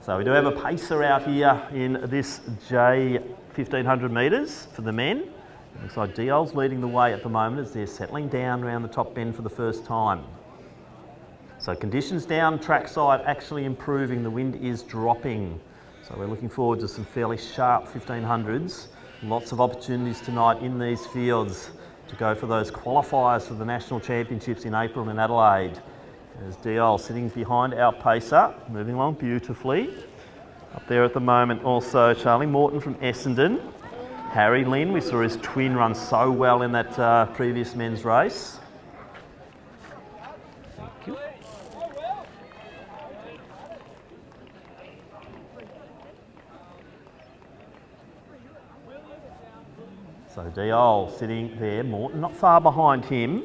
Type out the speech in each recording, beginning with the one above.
So we do have a pacer out here in this J 1500 metres for the men. Looks like Diol's leading the way at the moment as they're settling down around the top bend for the first time. So conditions down trackside actually improving, the wind is dropping. So we're looking forward to some fairly sharp 1500s. Lots of opportunities tonight in these fields to go for those qualifiers for the National Championships in April in Adelaide. There's Diol sitting behind our pacer, moving along beautifully. Up there at the moment also Charlie Morton from Essendon. Harry Lynn, we saw his twin run so well in that previous men's race. Thank you. So Diol sitting there, Morton not far behind him.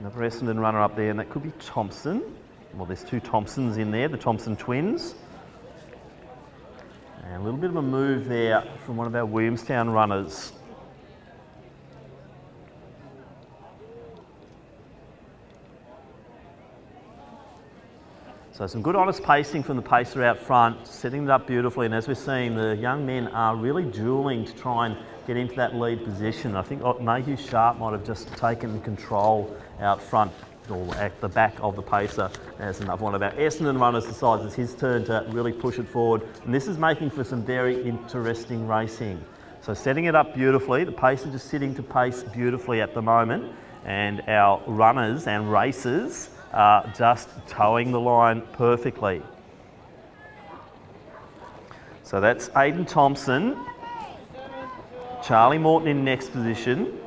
Another Essendon runner up there, and that could be Thompson. Well, there's two Thompsons in there, the Thompson twins. And a little bit of a move there from one of our Williamstown runners. So some good honest pacing from the pacer out front, setting it up beautifully, and as we're seeing, the young men are really duelling to try and get into that lead position. I think Mayhew Sharp might have just taken control out front or at the back of the pacer as another one of our Essendon runners decides it's his turn to really push it forward. And this is making for some very interesting racing. So setting it up beautifully, the pacer just sitting to pace beautifully at the moment, and our runners and racers are just towing the line perfectly. So that's Aidan Thompson, Charlie Morton in next position,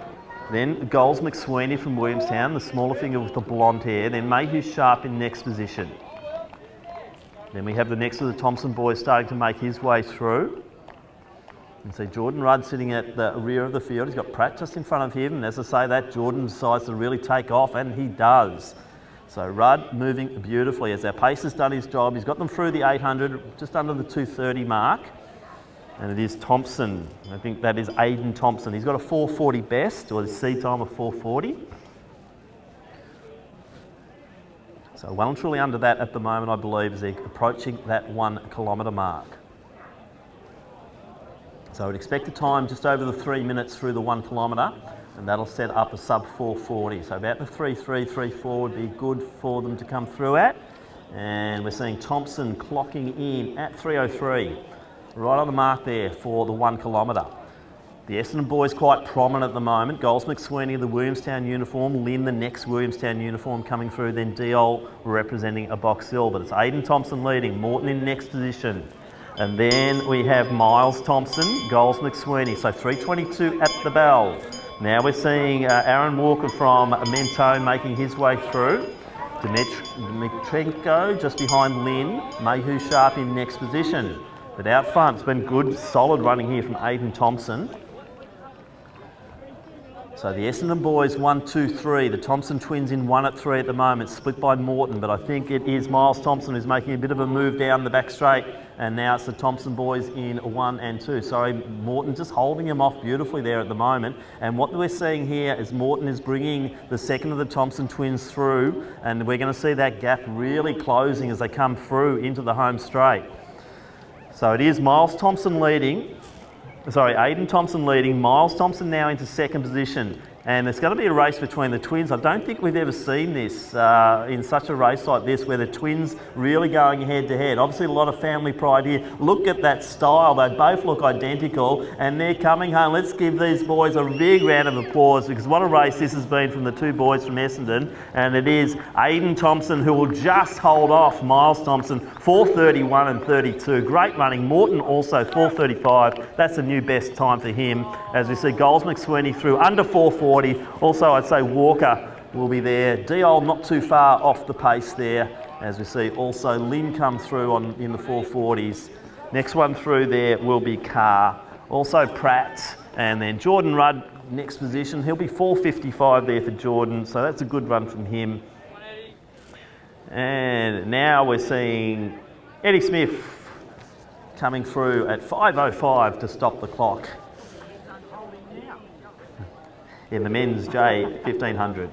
then Goals McSweeney from Williamstown, the smaller figure with the blonde hair, then Mayhew Sharp in next position. Then we have the next of the Thompson boys starting to make his way through. And see Jordan Rudd sitting at the rear of the field. He's got Pratt just in front of him, and as I say that, Jordan decides to really take off, and he does. So Rudd moving beautifully as our pacer's done his job. He's got them through the 800, just under the 230 mark. And it is Thompson. I think that is Aidan Thompson. He's got a 440 best, or his C time of 440. So well and truly under that at the moment, I believe, as they're approaching that 1 kilometre mark. So I would expect a time just over the 3 minutes through the 1 kilometre, and that'll set up a sub 440. So about the 3.3, 3.4 would be good for them to come through at. And we're seeing Thompson clocking in at 3.03. Right on the mark there for the 1 kilometre. The Essendon boys quite prominent at the moment. Goals McSweeney, the Williamstown uniform. Lynn, the next Williamstown uniform coming through. Then Diol representing a Box Hill. But it's Aidan Thompson leading. Morton in next position. And then we have Miles Thompson, Goals McSweeney. So 3.22 at the bell. Now we're seeing Aaron Walker from Mentone making his way through. Dmitrenko just behind Lynn. Mayhew Sharp in next position. But out front, it's been good, solid running here from Aidan Thompson. So the Essendon boys 1, 2, 3. The Thompson twins in 1 at 3 at the moment, split by Morton. But I think it is Miles Thompson who's making a bit of a move down the back straight. And now it's the Thompson boys in 1 and 2. Sorry, Morton just holding him off beautifully there at the moment. And what we're seeing here is Morton is bringing the second of the Thompson twins through. And we're going to see that gap really closing as they come through into the home straight. So it is Miles Thompson leading, Aidan Thompson leading, Miles Thompson now into second position. And it's going to be a race between the twins. I don't think we've ever seen this in such a race like this, where the twins really going head to head. Obviously a lot of family pride here. Look at that style. They both look identical and they're coming home. Let's give these boys a big round of applause, because what a race this has been from the two boys from Essendon. And it is Aidan Thompson who will just hold off Miles Thompson, 4.31 and 32. Great running. Morton also 4.35. That's a new best time for him. As we see Goals McSweeney through under 4.40. Also, I'd say Walker will be there. Diol not too far off the pace there. As we see also Lynn come through in the 4.40s. Next one through there will be Carr. Also Pratt, and then Jordan Rudd next position. He'll be 4.55 there for Jordan, so that's a good run from him. And now we're seeing Eddie Smith coming through at 5.05 to stop the clock in the men's J 1500.